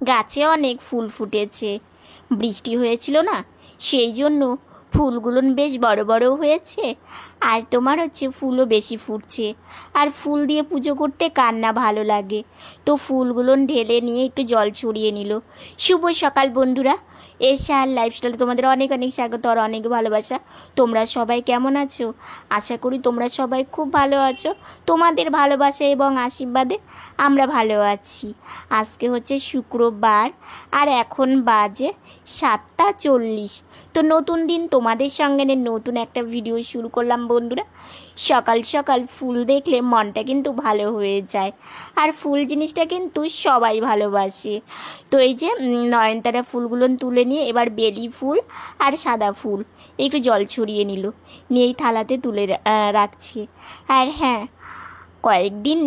গাছে অনেক ফুল ফুটেছে। বৃষ্টি হয়েছিল না, সেই জন্য ফুলগুলো বেশ বড় বড় হয়েছে। আর তোমার হচ্ছে ফুলও বেশি ফুটছে। আর ফুল দিয়ে পুজো করতে কার না ভালো লাগে। তো ফুলগুলো ঢেলে নিয়ে একটু জল ছড়িয়ে নিল। শুভ সকাল বন্ধুরা, এশার লাইফস্টাইলে তোমাদের অনেক অনেক স্বাগত আর অনেক ভালোবাসা। তোমরা সবাই কেমন আছো? আশা করি তোমরা সবাই খুব ভালো আছো। তোমাদের ভালোবাসা এবং আশীর্বাদে আমরা ভালো আছি। আজকে হচ্ছে শুক্রবার আর এখন বাজে 7:40। তো নতুন দিন তোমাদের সঙ্গে নতুন একটা ভিডিও শুরু করলাম বন্ধুরা। সকাল সকাল ফুল দেখলে মনটা কিন্তু ভালো হয়ে যায়। আর ফুল জিনিসটা কিন্তু সবাই ভালোবাসে। তো এই যে নয়নতারা ফুলগুলো তুলে নিয়ে এবার বেলি ফুল আর সাদা ফুল একটু জল ছড়িয়ে নিল, নিয়ে এই থালাতে তুলে রাখছি। আর হ্যাঁ, কয়েকদিন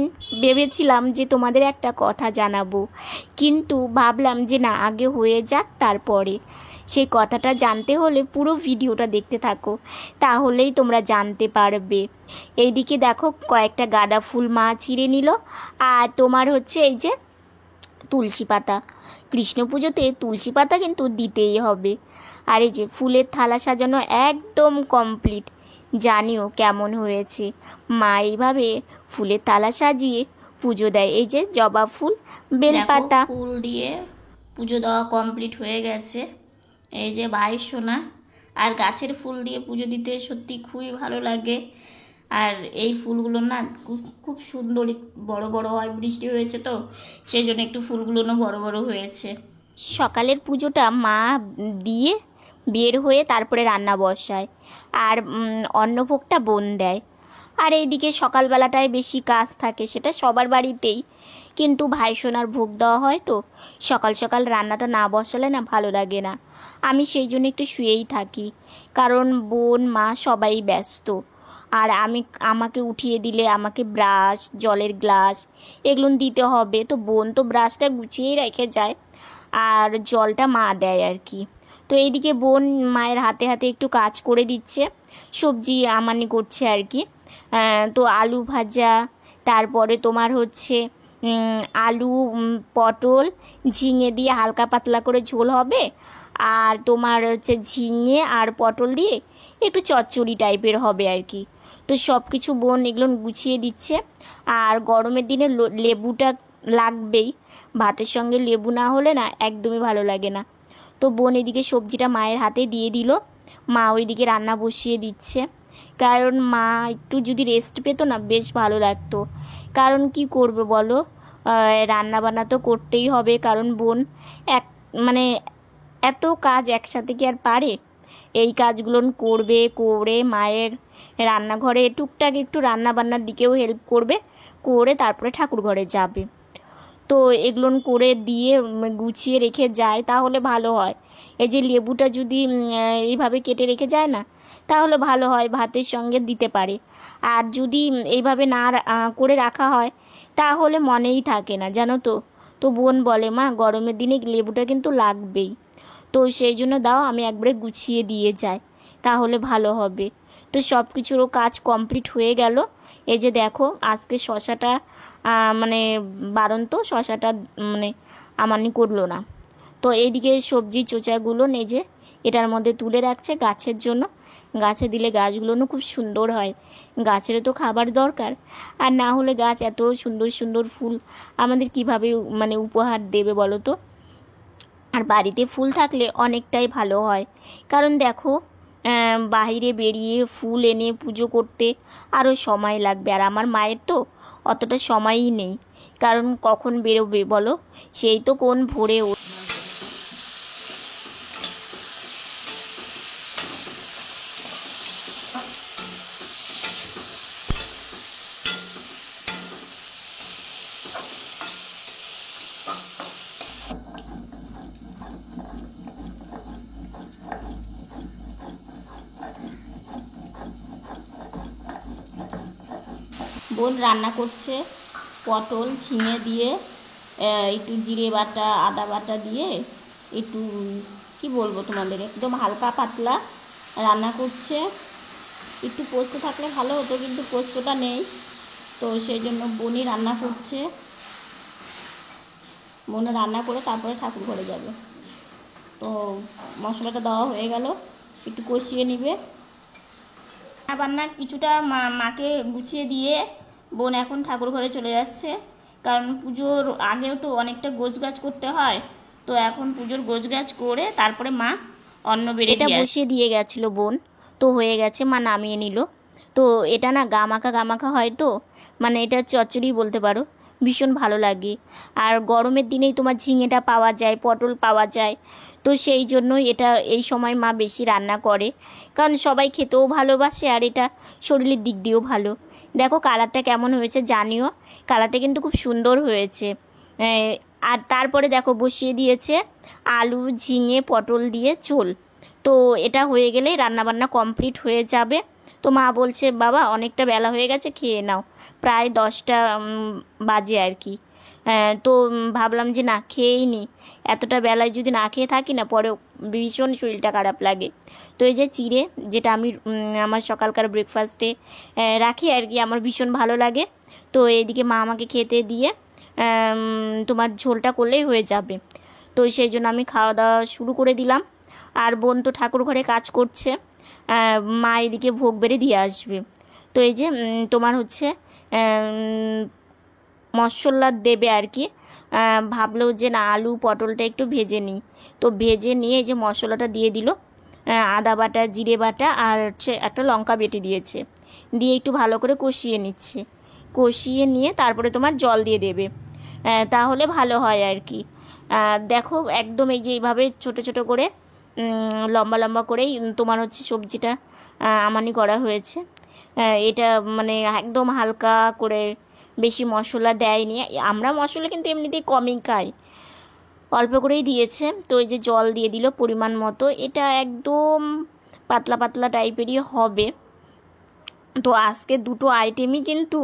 ভেবেছিলাম যে তোমাদের একটা কথা জানাবো, কিন্তু ভাবলাম যে না, আগে হয়ে যাক তারপরে। সেই কথাটা জানতে হলে পুরো ভিডিওটা দেখতে থাকো, তাহলেই তোমরা জানতে পারবে। এইদিকে দেখো কয়েকটা গাঁদা ফুল মা ছিঁড়ে নিল। আর তোমার হচ্ছে এই যে তুলসী পাতা, কৃষ্ণ পুজোতে তুলসী পাতা কিন্তু দিতেই হবে। আর এই যে ফুলের থালা সাজানো একদম কমপ্লিট। জানিও কেমন হয়েছে। মা এইভাবে ফুলের থালা সাজিয়ে পুজো দেয়। এই যে জবা ফুল, বেলপাতা, ফুল দিয়ে পুজো দেওয়া কমপ্লিট হয়ে গেছে। এই যে ভাই সোনা, আর গাছের ফুল দিয়ে পুজো দিতে সত্যি খুবই ভালো লাগে। আর এই ফুলগুলো না খুব সুন্দর বড় বড় হয়। বৃষ্টি হয়েছে তো সেই জন্য একটু ফুলগুলো বড় বড় হয়েছে। সকালের পুজোটা মা দিয়ে বের হয়ে তারপরে রান্না বসায়। আর অন্নভোগটা বোন দেয়। আর এইদিকে সকালবেলাটায় বেশি কাজ থাকে, সেটা সবার বাড়িতেই। কিন্তু ভাইসোনার ভোগ দেওয়া হয়, তো সকাল সকাল রান্নাটা না বসালে না ভালো লাগে না। আমি সেই জন্য একটু শুয়েই থাকি, কারণ বোন মা সবাই ব্যস্ত। আর আমাকে উঠিয়ে দিলে আমাকে ব্রাশ, জলের গ্লাস এগুলো দিতে হবে। তো বোন তো ব্রাশটা গুছিয়েই রেখে যায়, আর জলটা মা দেয় আর কি। তো এইদিকে বোন মায়ের হাতে হাতে একটু কাজ করে দিচ্ছে, সবজি আমানি করছে আর কি। তো আলু ভাজা, তারপরে তোমার হচ্ছে আলু, পটল, ঝিঙে দিয়ে হালকা পাতলা করে ঝোল হবে। আর তোমার হচ্ছে ঝিঙে আর পটল দিয়ে একটু চচ্চড়ি টাইপের হবে আর কি। তো সব কিছু বোন এগুলো গুছিয়ে দিচ্ছে। আর গরমের দিনে লেবুটা লাগবেই। ভাতের সঙ্গে লেবু না হলে না একদমই ভালো লাগে না। তো বোন এদিকে সবজিটা মায়ের হাতে দিয়ে দিল। মা ওইদিকে রান্না বসিয়ে দিচ্ছে। কারণ মা একটু যদি রেস্ট পেতো না বেশ ভালো লাগতো। কারণ কি করবে বলো, রান্না বান্না তো করতেই হবে, কারণ বোন এক মানে এত কাজ একসাথে কি আর পারে। এই কাজগুলো করবে, করে মায়ের রান্নাঘরে টুকটাক একটু রান্না বান্নার দিকেও হেল্প করবে, করে তারপরে ঠাকুর ঘরে যাবে। তো এগুলো করে দিয়ে গুছিয়ে রেখে যায় তাহলে ভালো হয়। এই যে লেবুটা যদি এইভাবে কেটে রেখে যায় না, তাহলে ভালো হয়, ভাতের সঙ্গে দিতে পারে। আর যদি এইভাবে না করে রাখা হয় তাহলে মনেই থাকে না, জানো তো। তো বোন বলে মা গরমের দিনে লেবুটা কিন্তু লাগবেই। তো সেই জন্য দাও, আমি একবারে গুছিয়ে দিয়ে যাই, তাহলে ভালো হবে। তো সব কিছুরও কাজ কমপ্লিট হয়ে গেল। এই যে দেখো আজকে শশাটা মানে বারন্ত, শশাটা মানে আমানি করলো না। তো এইদিকে সবজি চোচাগুলো যে এটার মধ্যে তুলে রাখছে গাছের জন্য। গাছে দিলে গাছগুলো খুব সুন্দর হয়। গাছেরও তো খাবার দরকার, আর না হলে গাছ এত সুন্দর সুন্দর ফুল আমাদের কিভাবে উপহার দেবে বলো তো। আর বাড়িতে ফুল থাকলে অনেকটাই ভালো হয়। কারণ দেখো বাইরে বেরিয়ে ফুল এনে পুজো করতে আরও সময় লাগবে, আর আমার মায়ের তো অতটা সময়ই নেই। কারণ কখন বেরোবে বলো, সেই তো কোন ভোরে বোন রান্না করছে পটল ঝিঙে দিয়ে, একটু জিরে বাটা আদা বাটা দিয়ে, একটু কি বলবো তোমাদের, একদম হালকা পাতলা রান্না করছে। একটু পোস্ত থাকলে ভালো হতো, কিন্তু পোস্তটা নেই, তো সেই জন্য বোনই রান্না করছে। বোন রান্না করে তারপরে ঠাকুর ঘরে যাবে। তো মশলাটা দেওয়া হয়ে গেল, একটু কষিয়ে নিবে। রান্না কিছুটা মাকে গুছিয়ে দিয়ে বোন এখন ঠাকুর ঘরে চলে যাচ্ছে, কারণ পুজোর আগেও তো অনেকটা গোছগাছ করতে হয়। তো এখন পুজোর গোছগাছ করে তারপরে মা অন্ন বেড়ে এটা বসিয়ে দিয়ে গেছিল বোন, তো হয়ে গেছে, মা নামিয়ে নিল। তো এটা না গামাখা গামাখা হয়, তো মানে এটা চচ্চড়ি বলতে পারো, ভীষণ ভালো লাগে। আর গরমের দিনেই তোমার ঝিঙেটা পাওয়া যায়, পটল পাওয়া যায়, তো সেই জন্যই এটা এই সময় মা বেশি রান্না করে, কারণ সবাই খেতেও ভালোবাসে আর এটা শরীরের দিক দিয়েও ভালো। দেখো কালারটা কেমন হয়েছে জানিও, কালারটা কিন্তু খুব সুন্দর হয়েছে। আর তারপরে দেখো বসিয়ে দিয়েছে আলু ঝিঙে পটল দিয়ে ঝোল। তো এটা হয়ে গেলেই রান্নাবান্না কমপ্লিট হয়ে যাবে। তো মা বলছে বাবা অনেকটা বেলা হয়ে গেছে, খেয়ে নাও, প্রায় 10টা বাজে আর কি। তো ভাবলাম যে না খেয়েই নি, এতটা বেলায় যদি না খেয়ে থাকি না পরে ভীষণ শরীরটা খারাপ লাগে। তো এই যে চিড়ে, যেটা আমি আমার সকালকার ব্রেকফাস্টে রাখি আর কি, আমার ভীষণ ভালো লাগে। তো এইদিকে মা আমাকে খেতে দিয়ে তোমার ঝোলটা করলেই হয়ে যাবে। তো সেই জন্য আমি খাওয়া দাওয়া শুরু করে দিলাম। আর বোন তো ঠাকুর ঘরে কাজ করছে, মা এদিকে ভোগ বেড়ে দিয়ে আসবে। তো এই যে তোমার হচ্ছে মশলা দেবে আর কি। ভাবলো যে না আলু পটলটা একটু ভেজে নিই, তো ভেজে নিয়ে এই যে মশলাটা দিয়ে দিল, আদা বাটা জিরে বাটা আর হচ্ছে একটা লঙ্কা বেটে দিয়েছে, দিয়ে একটু ভালো করে কষিয়ে নিচ্ছে। কষিয়ে নিয়ে তারপরে তোমার জল দিয়ে দেবে, তাহলে ভালো হয় আর কি। দেখো একদম এই যে এইভাবে ছোটো ছোটো করে লম্বা লম্বা করেই তোমার হচ্ছে সবজিটা আমানি করা হয়েছে। এটা মানে একদম হালকা করে, বেশি মশলা দেয়নি, আমরা মশলা কিন্তু এমনিতেই কমই খাই, অল্প করেই দিয়েছে। তো এই যে জল দিয়ে দিল পরিমাণ মতো, এটা একদম পাতলা পাতলা টাইপেরই হবে। তো আজকে দুটো আইটেমই কিন্তু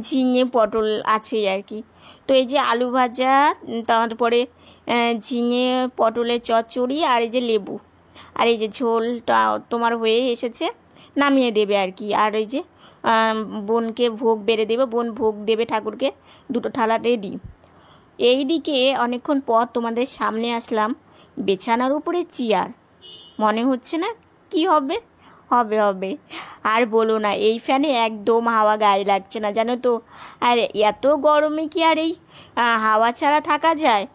ঝিঙে পটল আছে আর কি। তো এই যে আলু ভাজা, তারপরে ঝিঙে পটলের চচ্চড়ি, আর এই যে লেবু, আর এই যে ঝোলটা তোমার হয়ে এসেছে, নামিয়ে দেবে আর কি। আর এই যে বোনকে ভোগ বেড়ে দেবে, বোন ভোগ দেবে ঠাকুরকে, দুটো থালাতে দিই। এই দিকে অনেকক্ষণ পর তোমাদের সামনে আসলাম, বিছানার উপরে চেয়ার, মনে হচ্ছে না কি হবে, হবে হবে। আর বলো না, এই ফ্যানে একদম হাওয়া গায়ে লাগছে না জানো তো। আর এত গরমে কি আর এই হাওয়া ছাড়া থাকা যায়?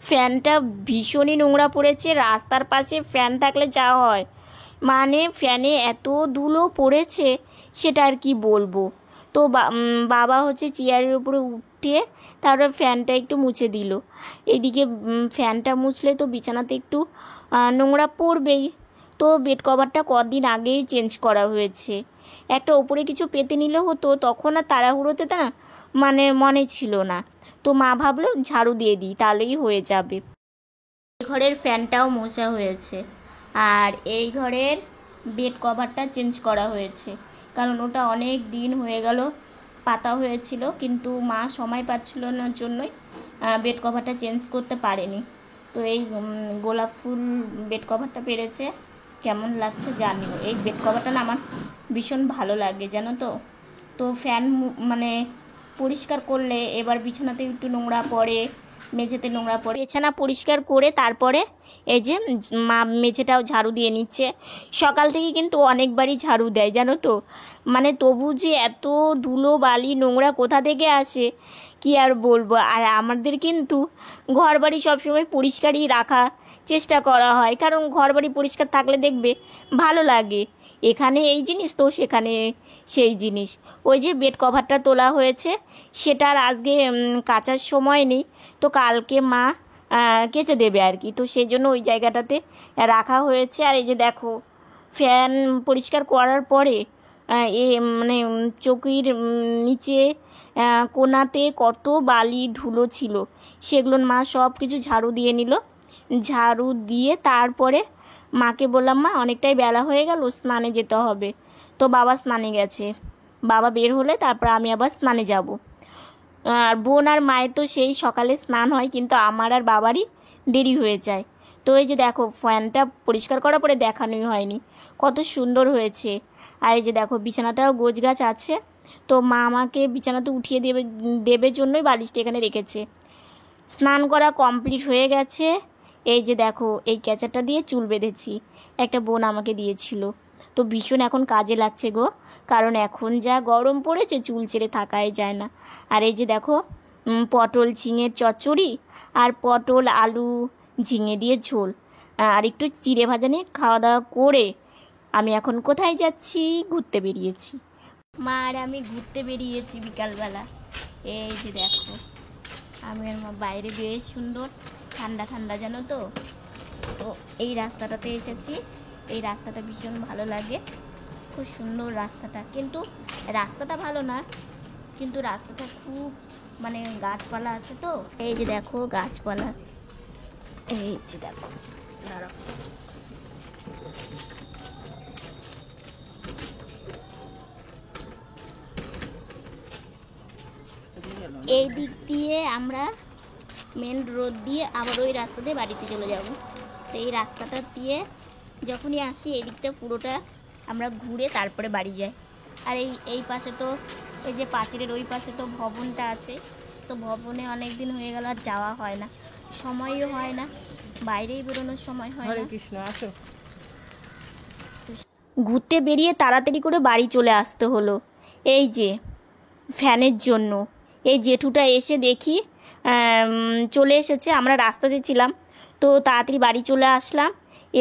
ফ্যানটা ভীষণই নোংরা পড়েছে, রাস্তার পাশে ফ্যান থাকলে যা হয়, মানে ফ্যানে এত ধুলো পড়েছে সেটা আর কি বলবো। তো বাবা হচ্ছে চেয়ারের উপরে উঠে তারপর ফ্যানটা একটু মুছে দিল। এদিকে ফ্যানটা মুছলে তো বিছানাতে একটু নোংরা পড়বেই। তো বেড কভারটা কদিন আগেই চেঞ্জ করা হয়েছে, একটা ওপরে কিছু পেতে নিলে হতো, তখন আর তাড়াহুড়োতে না মানে মনে ছিল না। তো মা ভাবলো ঝাড়ু দিয়ে দিই তাহলেই হয়ে যাবে। এই ঘরের ফ্যানটাও মোছা হয়েছে, আর এই ঘরের বেড কভারটা চেঞ্জ করা হয়েছে, কারণ ওটা অনেক দিন হয়ে গেল পাতা হয়েছিল, কিন্তু মা সময় পাচ্ছিল না জন্যই বেড কভারটা চেঞ্জ করতে পারেনি। তো এই গোলাপ ফুল বেড কভারটা পেরেছে, কেমন লাগছে জানিও। এই বেড কভারটা না আমার ভীষণ ভালো লাগে জানো তো। তো ফ্যান মানে পরিষ্কার করলে এবার বিছানাতে একটু নোংরা পড়ে, মেঝেতে নোংরা পড়ে, বিছানা পরিষ্কার করে তারপরে এই যে মা মেঝেটাও ঝাড়ু দিয়ে নিচ্ছে। সকাল থেকে কিন্তু অনেকবারই ঝাড়ু দেয় জানো তো, মানে তবু যে এত ধুলো বালি নোংরা কোথা থেকে আসে কি আর বলবো। আর আমাদের কিন্তু ঘর বাড়ি সবসময় পরিষ্কারই রাখা চেষ্টা করা হয়, কারণ ঘর বাড়ি পরিষ্কার থাকলে দেখবে ভালো লাগে। এখানে এই জিনিস তো সেখানে সেই জিনিস। ওই যে বেড কভারটা তোলা হয়েছে, সেটা আর আজকে কাচার সময় নেই, তো কালকে মা কেচে দেবে আর কি। তো সেই জন্য ওই জায়গাটাতে রাখা হয়েছে। আর এই যে দেখো ফ্যান পরিষ্কার করার পরে এ মানে চৌকির নিচে কোনাতে কত বালি ধুলো ছিল, সেগুলো মা সব কিছু ঝাড়ু দিয়ে নিল। ঝাড়ু দিয়ে তারপরে মাকে বললাম মা অনেকটাই বেলা হয়ে গেল, স্নানে যেতে হবে। তো বাবা স্নানে গেছে, বাবা বের হলে তারপর আমি আবার স্নানে যাব। আর বোন আর মায়ের তো সেই সকালে স্নান হয়, কিন্তু আমার আর বাবারই দেরি হয়ে যায়। তো এই যে দেখো ফ্যানটা পরিষ্কার করার পরে দেখানোই হয়নি, কত সুন্দর হয়েছে। আর এই যে দেখো বিছানাটাও গোছগাছ আছে। তো মা আমাকে বিছানাতে উঠিয়ে দেবে জন্যই বালিশটা এখানে রেখেছে। স্নান করা কমপ্লিট হয়ে গেছে। এই যে দেখো, এই ক্যাচারটা দিয়ে চুল বেঁধেছি, একটা বোন আমাকে দিয়েছিল। তো ভীষণ এখন কাজে লাগছে গো, কারণ এখন যা গরম পড়েছে চুল ছেড়ে থাকাই যায় না। আর এই যে দেখো, পটল ঝিঙের চচ্চড়ি আর পটল আলু ঝিঙে দিয়ে ঝোল, আর একটু চিড়ে ভাজা নিয়ে খাওয়া দাওয়া করে আমি এখন কোথায় যাচ্ছি? ঘুরতে বেরিয়েছি। মা আর আমি ঘুরতে বেরিয়েছি বিকালবেলা। এই যে দেখো, আমি আর মা বাইরে বেশ সুন্দর ঠান্ডা ঠান্ডা, জানো তো। তো এই রাস্তাটাতে এসেছি, এই রাস্তাটা ভীষণ ভালো লাগে, খুব সুন্দর রাস্তাটা। কিন্তু রাস্তাটা ভালো না, কিন্তু রাস্তাটা খুব মানে গাছপালা আছে তো। এই যে দেখো গাছপালা, এই যে দেখো, দাঁড়াও। এই দিক দিয়ে আমরা মেন রোড দিয়ে আবার ওই রাস্তা দিয়ে বাড়িতে চলে যাব। তো এই রাস্তাটা দিয়ে যখনই আসি এই দিকটা পুরোটা আমরা ঘুরে তারপরে বাড়ি যাই। আর এই পাশে তো এই যে পাঁচিলের ওই পাশে তো ভবনটা আছে, তো ভবনে অনেক দিন হয়ে গেল আর যাওয়া হয় না, সময়ও হয় না, বাইরেই বেরোনোর সময় হয় না। কৃষ্ণ, আসো। ঘুরতে বেরিয়ে তাড়াতাড়ি করে বাড়ি চলে আসতে হলো এই যে ফ্যানের জন্য। এই জেঠুটা এসে দেখি চলে এসেছে, আমরা রাস্তাতে ছিলাম, তো তাড়াতাড়ি বাড়ি চলে আসলাম।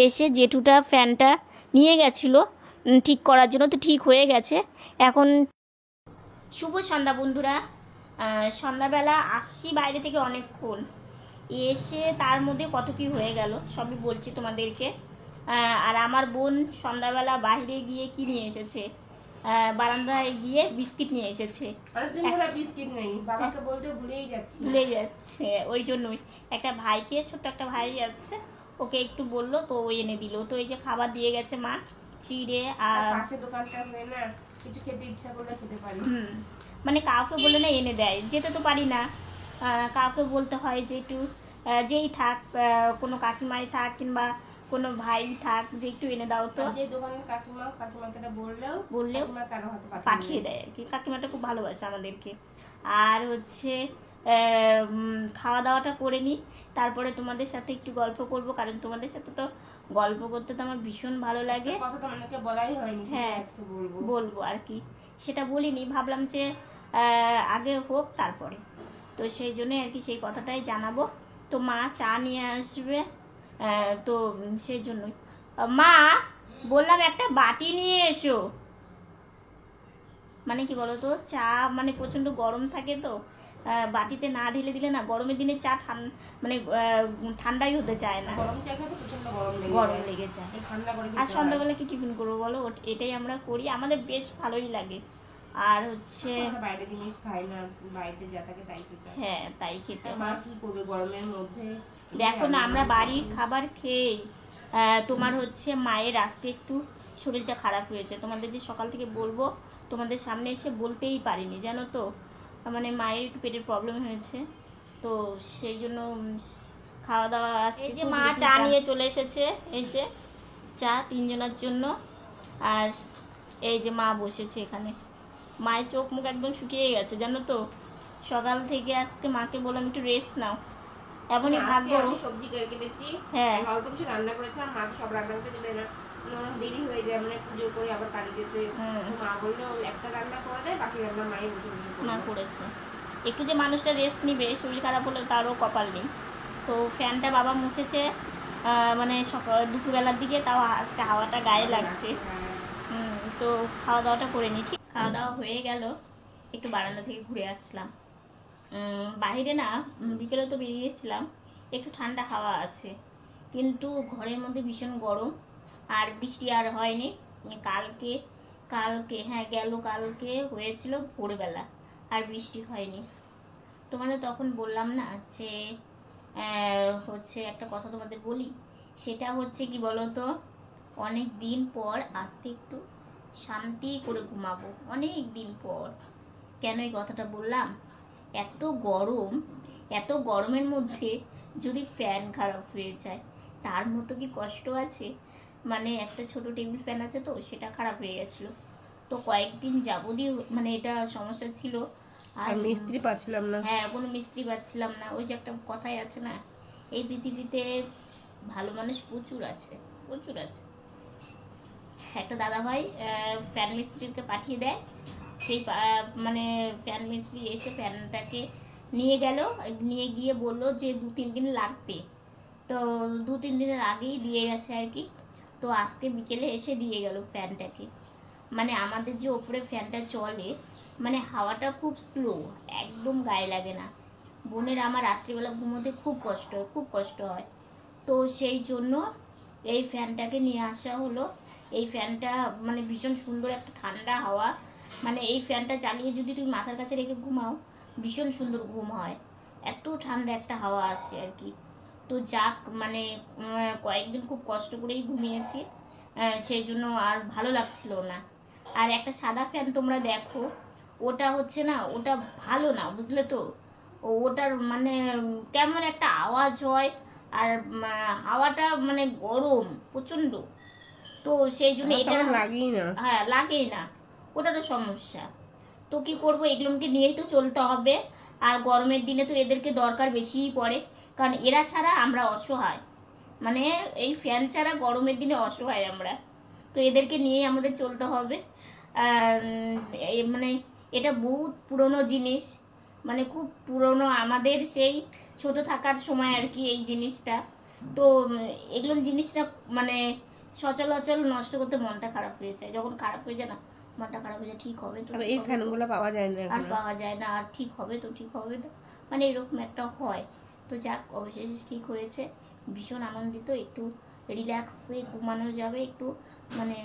এসে জেঠুটা ফ্যানটা নিয়ে গেছিলো ঠিক করার জন্য, তো ঠিক হয়ে গেছে এখন। শুভ সন্ধ্যা বন্ধুরা, সন্ধ্যাবেলা আসছি বাইরে থেকে অনেকক্ষণ, এসে তার মধ্যে কত কি হয়ে গেল সবই বলছি তোমাদেরকে। আর আমার বোন সন্ধ্যাবেলা বাইরে গিয়ে কি নিয়ে এসেছে, বারান্দায় গিয়ে বিস্কিট নিয়ে এসেছে। বিস্কিট নেই, বাবাকে বলতে ভুলে যাচ্ছে, ওই জন্যই একটা ভাইকে, ছোট্ট একটা ভাই যাচ্ছে, ওকে একটু বললো তো ও এনে দিল। তো এই যে খাবার দিয়ে গেছে মা, চিড়ে আর পাশে দোকানটা হয় না, কিছু খেতে ইচ্ছা করলে খেতে পারি। মানে কাউকে বলে না এনে দেয়, যেতে তো পারি না, কাউকে বলতে হয় যে একটু যেই থাক, কোনো কাকিমাই থাক কিংবা কোনো ভাই থাক, যে একটু এনে দাও তো। যে দোকানের কাকিমাকে বললেও পাঠিয়ে দেয় আর কি। কাকিমাটা খুব ভালোবাসে আমাদেরকে। আর হচ্ছে খাওয়া দাওয়াটা করে নিই, তারপরে তোমাদের সাথে একটু গল্প করব, কারণ তোমাদের সাথে তো গল্প করতে তো আমার ভীষণ ভালো লাগে। হ্যাঁ, বলবো আর কি, সেটা বলিনি, ভাবলাম যে আগে হোক তারপরে, তো সেই জন্যই আর কি সেই কথাটাই জানাবো। তো মা চা নিয়ে আসবে, তো সেই জন্যই। মা বললাম একটা বাটি নিয়ে এসো। মানে কি বলো তো, চা মানে প্রচণ্ড গরম থাকে তো, বাটিতে না ঢেলে দিলে না, গরমের দিনে চা মানে ঠান্ডাই হতে চায় না, গরম লেগে যায়। আর সন্ধ্যাবেলা কি টিফিন করবো বলো, এটাই আমরা করি, আমাদের বেশ ভালোই লাগে। আর হচ্ছে বাইরে জিনিস খাই না, বাড়িতে যা থাকে তাই খেতে। হ্যাঁ, তাই খেতে মা কি করবে গরমের মধ্যে। দেখো না, আমরা বাড়ির খাবার খেয়ে তোমার হচ্ছে মায়ের আজকে একটু শরীরটা খারাপ হয়েছে, তোমাদের যে সকাল থেকে বলবো, তোমাদের সামনে এসে বলতেই পারিনি, জানো তো। মানে মায়ের একটু পেটের প্রবলেম হয়েছে, তো সেই জন্য খাওয়া দাওয়া। এই যে মা চা নিয়ে চলে এসেছে, এই যে চা তিনজনের জন্য। আর এই যে মা বসেছে এখানে, মায়ের চোখ মুখ একদম শুকিয়ে গেছে, জানো তো। সকাল থেকে আজকে মাকে বললাম একটু রেস্ট নাও, এমনই ভাগ্য। সবজি কেটেছি, হ্যাঁ, অল্প কিছু রান্না করেছিলাম, মা সব রান্না করতে দেবে না, দেরি হয়ে যায়, মানে পুজো করে আবার কাজে যেতে। মা বললো একটা রান্না করে দেয়, বাকি রান্না মাই বসে মা করেছে। একটু যে মানুষটা রেস্ট নিবে, শরীর খারাপ হলে তারও কপাল নেই। তো ফ্যানটা বাবা মুছেছে মানে সকাল দুপুরবেলার দিকে, তাও আজকে হাওয়াটা গায়ে লাগছে। তো খাওয়া দাওয়াটা করে নিই, ঠিক খাওয়া দাওয়া হয়ে গেল, একটু বারান্দা থেকে ঘুরে আসলাম। বাইরে না, বিকেলে তো বেরিয়েছিলাম, একটু ঠান্ডা হাওয়া আছে, কিন্তু ঘরের মধ্যে ভীষণ গরম। আর বৃষ্টি আর হয়নি, কালকে হ্যাঁ গেল, কালকে হয়েছিল ভোরবেলা, আর বৃষ্টি হয়নি। তোমাদের তখন বললাম না যে হচ্ছে একটা কথা তোমাদের বলি, সেটা হচ্ছে কি বলো তো, অনেক দিন পর আজকে একটু শান্তি করে ঘুমাবো, অনেক দিন পর। কেন এই কথাটা বললাম, এত গরমের মধ্যে যদি ফ্যান খারাপ হয়ে যায়, তার মতো কি কষ্ট আছে? মানে একটা ছোট টেবিল ফ্যান আছে, তো সেটা খারাপ হয়ে গেছিলো, তো কয়েকদিন যাবতীয় মানে এটা সমস্যা ছিল। আর মিস্ত্রি পাচ্ছিলাম না। হ্যাঁ, কোনো মিস্ত্রি পাচ্ছিলাম না। ওই যে একটা কথাই আছে না, এই পৃথিবীতে ভালো মানুষ প্রচুর আছে, প্রচুর আছে। একটা দাদাভাই ফ্যান মিস্ত্রিকে পাঠিয়ে দেয়, সেই মানে ফ্যান মিস্ত্রি এসে ফ্যানটাকে নিয়ে গেল, নিয়ে গিয়ে বললো যে 2-3 দিন লাগবে। তো 2-3 দিনের আগেই দিয়ে গেছে আর কি। তো আজকে বিকেলে এসে দিয়ে গেল ফ্যানটাকে। মানে আমাদের যে ওপরে ফ্যানটা চলে, মানে হাওয়াটা খুব স্লো, একদম গায়ে লাগে না। বোনের আমার রাত্রিবেলা ঘুমোতে খুব কষ্ট হয়, খুব কষ্ট হয়। তো সেই জন্য এই ফ্যানটাকে নিয়ে আসা হলো। এই ফ্যানটা মানে ভীষণ সুন্দর একটা ঠান্ডা হাওয়া, মানে এই ফ্যানটা চালিয়ে যদি তুমি মাথার কাছে রেখে ঘুমাও ভীষণ সুন্দর ঘুম হয়, এত ঠান্ডা একটা হাওয়া আসে আর কি। তো যাক, মানে কয়েকদিন খুব কষ্ট করেই ঘুমিয়েছি, সেই জন্য আর ভালো লাগছিল না। আর একটা সাদা ফ্যান তোমরা দেখো, ওটা হচ্ছে না, ওটা ভালো না, বুঝলে তো। ওটার মানে কেমন একটা আওয়াজ হয়, আর হাওয়াটা মানে গরম প্রচণ্ড। তো সেই জন্য এটা লাগেই না। হ্যাঁ, লাগেই না, ওটা তো সমস্যা। তো কি করবো, এগুলোকে নিয়েই তো চলতে হবে। আর গরমের দিনে তো এদেরকে দরকার বেশিই পড়ে, কারণ এরা ছাড়া আমরা অসহায়, মানে এই ফ্যান ছাড়া গরমের দিনে অসহায় আমরা। তো এদেরকে নিয়েই আমাদের চলতে হবে। মানে এটা বহুত পুরনো জিনিস, মানে খুব পুরনো, আমাদের সেই ছোট থাকার সময় আর কি এই জিনিসটা। তো এগুলো জিনিসটা মানে সচলাচল নষ্ট করতে মনটা খারাপ হয়ে যায়, যখন খারাপ হয়ে যায় না মনটা খারাপ হয়ে যায়, ঠিক হবে তো, এই ফ্যানগুলো পাওয়া যায় না, আর পাওয়া যায় না, আর ঠিক হবে তো, ঠিক হবে তো, মানে এরকম একটা হয়। তো যাক, অবশেষে ঠিক হয়েছে, ভীষণ আনন্দিত। একটু রিল্যাক্সে ঘুমানো যাবে একটু, মানে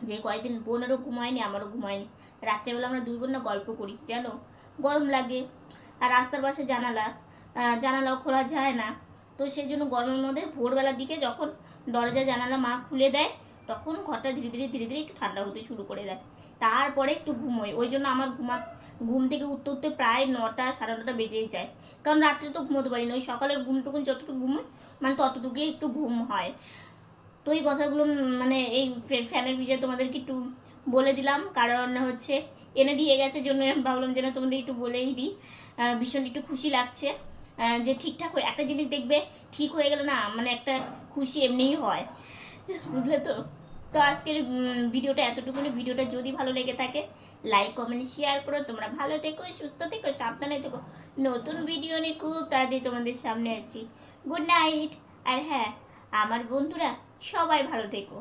যে কয়েকদিন বোনেরও ঘুমায়নি, আমারও ঘুমায়নি। রাত্রেবেলা আমরা 2 বোন না গল্প করি জানো, গরম লাগে, আর রাস্তার পাশে জানালাও খোলা যায় না। তো সেই জন্য গরমের মধ্যে ভোরবেলার দিকে যখন দরজা জানালা মা খুলে দেয়, তখন ঘরটা ধীরে ধীরে একটু ঠান্ডা হতে শুরু করে দেয়, তারপরে একটু ঘুমোই। ওই জন্য আমার ঘুম থেকে উঠতে উঠতে প্রায় 9টা 9:30 বেজেই যায়, কারণ রাত্রে তো ঘুমোতে পারি না। ওই সকালের ঘুমটুকুন যতটুকু ঘুমোই, মানে ততটুকুই একটু ঘুম হয়। তো এই কথাগুলো মানে এই ফ্যানের বিষয়ে তোমাদেরকে একটু বলে দিলাম, কারণ হচ্ছে এনে দিয়ে গেছে জন্য আমি ভাবলাম যেন তোমাদের একটু বলেই দিই। ভীষণ একটু খুশি লাগছে যে ঠিকঠাক হয়ে একটা জিনিস দেখবে ঠিক হয়ে গেল না, মানে একটা খুশি এমনিই হয়, বুঝলে তো। তো আজকের ভিডিওটা এতটুকুনি। ভিডিওটা যদি ভালো লেগে থাকে লাইক কমেন্ট শেয়ার করো। তোমরা ভালো থেকো, সুস্থ থেকো, সাবধানে থেকো। নতুন ভিডিও নিয়ে খুব তাড়াতাড়ি তোমাদের সামনে আসছি। Good night. আর হ্যাঁ, আমার বন্ধুরা সবাই ভালো থেকো।